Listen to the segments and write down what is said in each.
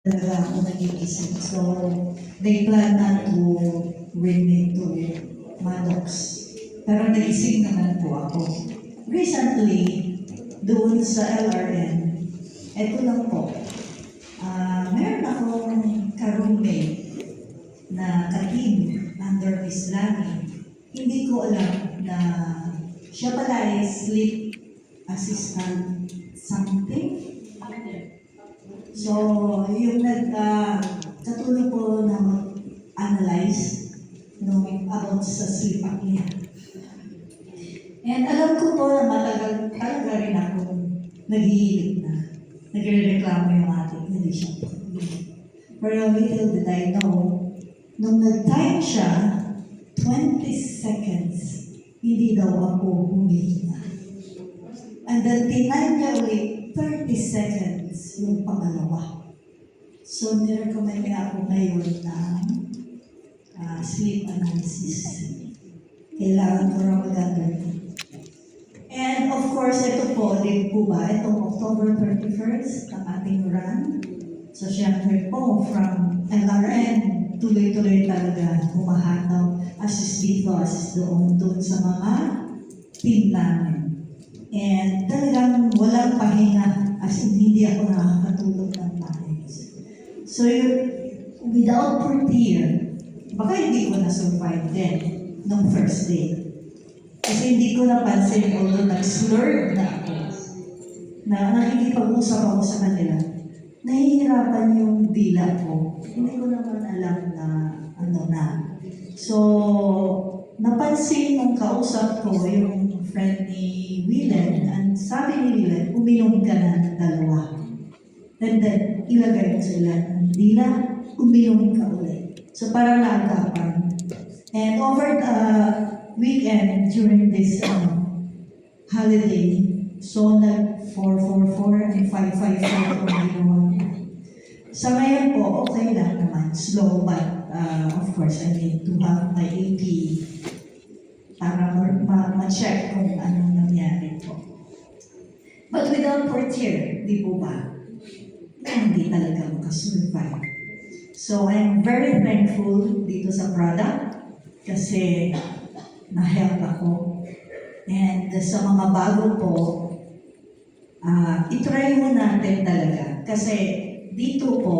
talaga ako nagigising. So, they plan not to bring me to Maddox. Pero nagising naman po ako. Recently, doon sa LRN, eto lang po, meron akong ka-roommate na ka-team under Miss Lani. Hindi ko alam na siya pala ay sleep assistant something. So, yung katulong po na mag-analyze about sa sleep apnea. And alam ko po na matagal talaga rin ako naghihilig na. Nagre-reklamo yung ating, hindi siya. Pero little did I know, nung nag-time siya, 20 seconds, hindi daw ako humihinga. And then tinime niya ulit, 30 seconds yung pangalawa. So, nirecommend niya ako ngayon ng sleep analysis. Kailangan ko raw mag-undergo. And of course, ito po, din po ba, itong October 31st, ang ating run. So, syempre po, from LRN, tuloy-tuloy talaga humahataw, assist dito, assist doon sa mga team namin. And talagang walang pahinga, as in hindi ako nakakatulog ng pahinga. So, without portier, baka hindi ko na-survive din nung first day. Kasi hindi ko napansin, although nag-slurred na ako, na nakikipag-usap ako sa kanila, nahihirapan yung dila ko. Hindi ko naman alam na ano na. So, napansin nung kausap ko yung friend ni Willen, and sabi ni Willen, uminom ka na ng dalawa. And then, ilagay mo sila ng dila, uminom ka ulit. So, parang naagapan. And over the weekend, during this holiday, so nag-4-4-4 and 5-5-4 kung ginawa. Sa ngayon po, okay lang naman. Slow, but of course, I need to have my AP para ma-check kung anong nangyari po. But without portier, di po ba? Hindi talaga makasurvive. So, I'm very thankful dito sa product kasi na-help ako. And sa mga bago po, itry mo natin talaga. Kasi dito po,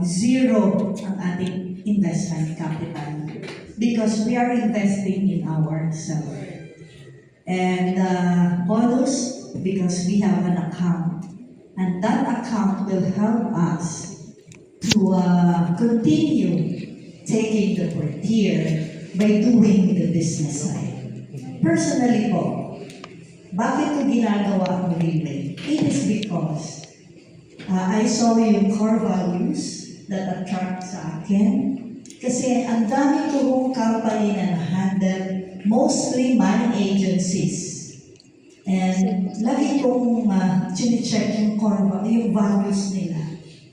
zero ang ating investment capital because we are investing in ourselves. And bonus, because we have an account. And that account will help us to continue taking the portier by doing the business side. Personally po, bakit ko ginagawa ang relay? It is because I saw yung core values that attract sa akin. Kasi ang dami kong company na na-handle, mostly money agencies. And lagi kong chine-check yung core yung values nila,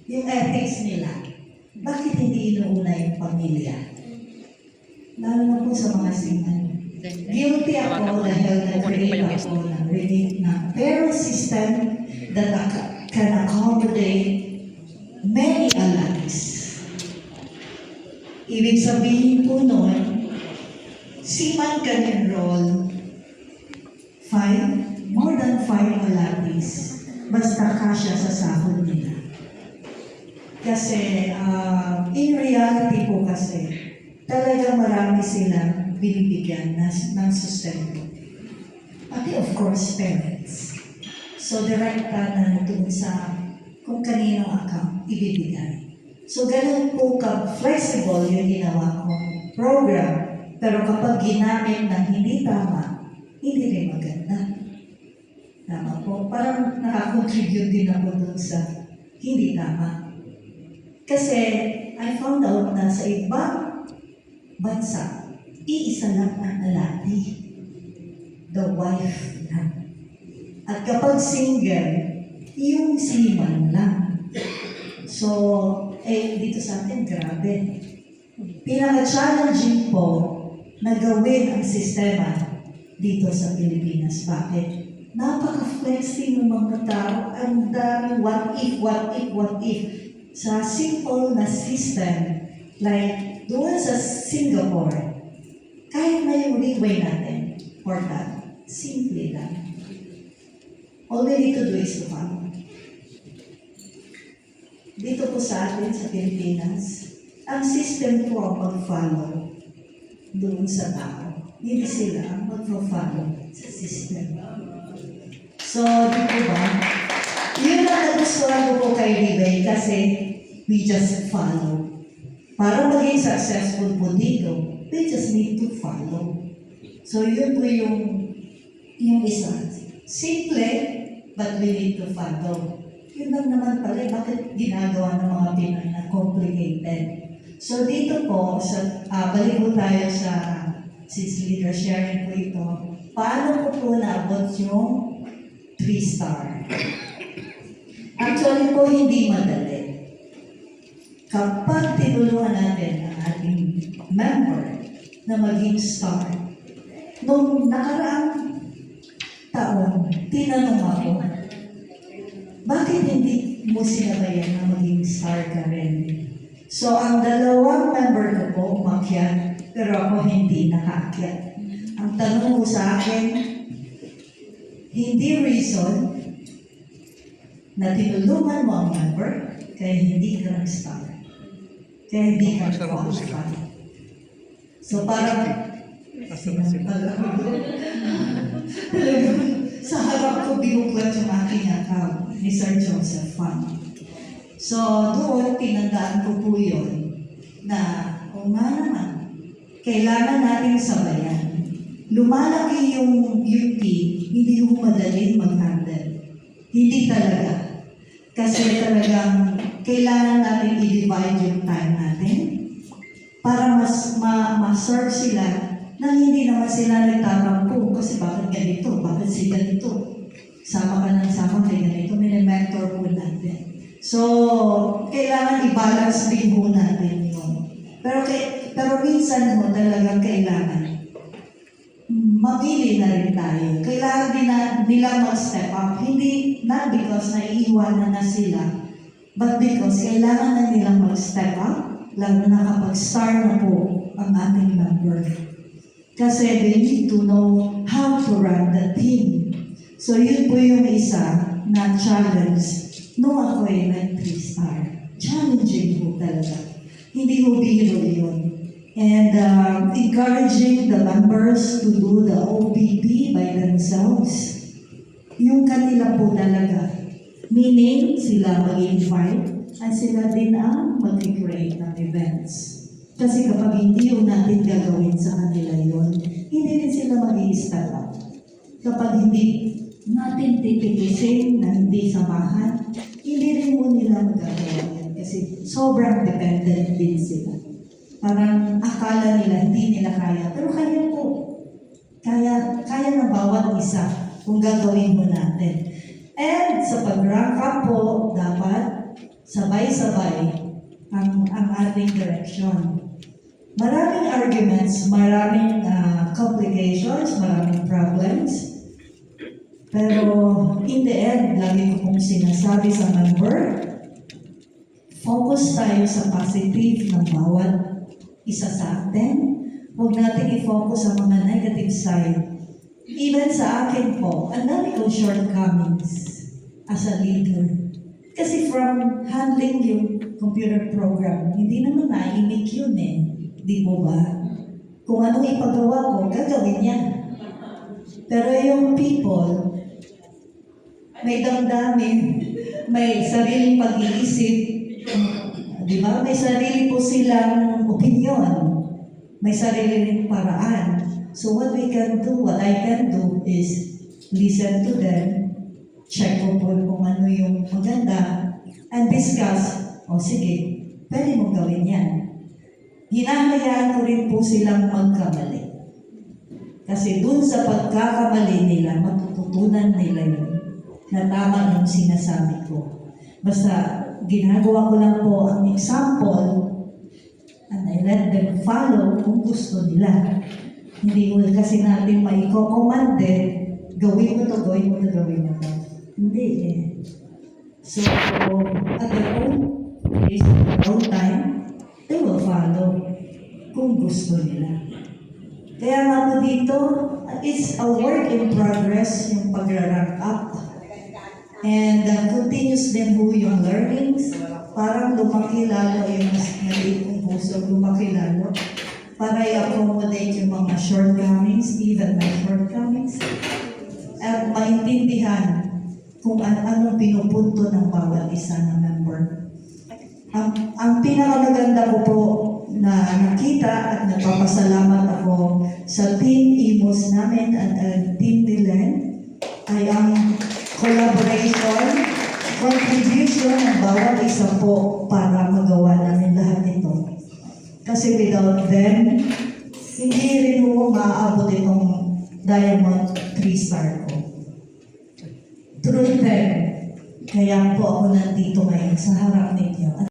yung ethics nila. Bakit hindi inuuna yung pamilya? Lalo na po sa mga single. Guilty ako dahil nag-create ako ng relate na parent system that can accommodate many allies. Ibig sabihin po nun, seaman can enroll more than 5 allies basta kasya sa sahod nila. Kasi in reality po kasi, talagang marami silang binibigyan ng sustento. Pati of course, parents. So, direct ka na doon sa kung kaninong account ibibigay. So, ganun po ka-flexible yung ginawa kong program. Pero kapag ginamit ng hindi tama, hindi rin maganda. Tama po. Parang nakakontribute din ako doon sa hindi tama. Kasi, I found out na sa ibang bansa, iisa lang ang lalaki, the wife lang. At kapag single, yung seaman lang. So, dito sa atin, grabe. Pinaka-challenging po na gawin ang sistema dito sa Pilipinas. Bakit? Napaka-flexing ng mga tao. Ang dami what if. Sa simple na system, like doon sa Singapore, kahit na yung leeway natin for that, simple lang. All we need to do is to follow. Dito po sa atin, sa Pilipinas, ang system po ang mag-follow doon sa tao. Hindi sila ang mag-follow sa system. So, di po ba? Yun ang nagustuhan ko po kay Ribay kasi we just follow. Para maging successful po dito, we just need to follow. So, yun po yung isa. Simple, but we need to follow. Yun lang naman pala, bakit ginagawa ng mga Pinoy na complicated? So dito po, balik po tayo sa since leader sharing po ito, paano po naabot yung 3-star? Actually po, hindi madali. Kapag tinulungan natin ang ating member na maging star, nung nakaraang taon, tinanong ako, bakit hindi mo sinabayan na maging star ka rin? So, ang dalawang member ko po umakyat, pero ako hindi nakaakyat. Ang tanong ko sa akin, hindi reason na tinulungan mo ang member, kaya hindi ka nag-star. Kaya hindi ka qualify. So, parang, sa harap ko binuklat yung aking account ni Sir Joseph Fan. So, doon, tinandaan ko po yun na, o nga naman, kailangan natin sabayan. Lumalaki yung team, hindi yung madaling mag-handle. Hindi talaga. Kasi talagang kailangan natin i-divide yung time natin para mas ma-serve sila na hindi naman sila nagtatampo kasi bakit ganito, bakit si ganito. Sama ka ng sama kay ganito, mini-mentor po natin. So, kailangan i-balance din po natin yun. Pero minsan mo talagang kailangan mabili na rin tayo. Kailangan din nila mag-step up. Hindi na because naiiwanan na sila, but because kailangan na nilang mag-step up, lalo na kapag star na po ang ating member. Kasi they need to know how to run the team. So yun po yung isa na challenge nung ako ay nag-3-star. Challenging po talaga. Hindi ko biro yun. And encouraging the members to do the OPP by themselves. Yung kanila po talaga. Meaning, sila mag-invite at sila din ang mag-create ng events. Kasi kapag hindi yung natin gagawin sa kanila yun, hindi rin sila mag-i-start up. Kapag hindi natin titikisin na hindi samahan, hindi rin mo nila magagawa yan. Kasi sobrang dependent din sila. Parang akala nila, hindi nila kaya. Pero kaya po. Kaya ng bawat isa kung gagawin mo natin. And sa pag-rank up po, dapat sabay-sabay ang ating direction. Maraming arguments, maraming complications, maraming problems. Pero in the end, lagi ko pong sinasabi sa member, focus tayo sa positive ng bawat isa sa atin. Huwag natin i-focus sa mga negative side. Even sa akin po, ang dami kong shortcomings as a leader. Kasi from handling yung computer program, hindi naman naimik yun eh. Di mo ba? Kung anong ipagawa ko, gagawin niya. Pero yung people, may damdamin, may sariling pag-iisip, di ba? May sarili po silang opinion, may sarili ring paraan. So what I can do is listen to them, check ko po kung ano yung maganda, and discuss, sige, pwede mong gawin yan. Hinahayaan ko rin po silang magkamali. Kasi dun sa pagkakamali nila, matututunan nila yun na tama yung sinasabi ko. Basta ginagawa ko lang po ang example and I let them follow kung gusto nila. Hindi mo kasi natin maiko-commande gawin mo to, gawin mo to, gawin mo to. Hindi eh. So, at their own pace, at their own time, they will follow kung gusto nila. Kaya nga po dito, it's a work in progress yung pag-rank up. And continuous din po yung learnings. Parang lumaki lalo yung mas maliit kong puso, lumaki lalo. Para i-accommodate yung mga shortcomings, even my shortcomings. At maintindihan kung anong pinupunto ng bawat isa na member. Ang pinakamaganda ko po na nakita at nagpapasalamat ako sa Team Imos namin at Team Dilen ay ang collaboration, contribution ng bawat isa po para magawa namin lahat ito. Kasi without them, hindi rin po maaabot itong Diamond 3-star ko. Through them, kaya po ako nandito ngayon sa harap ninyo.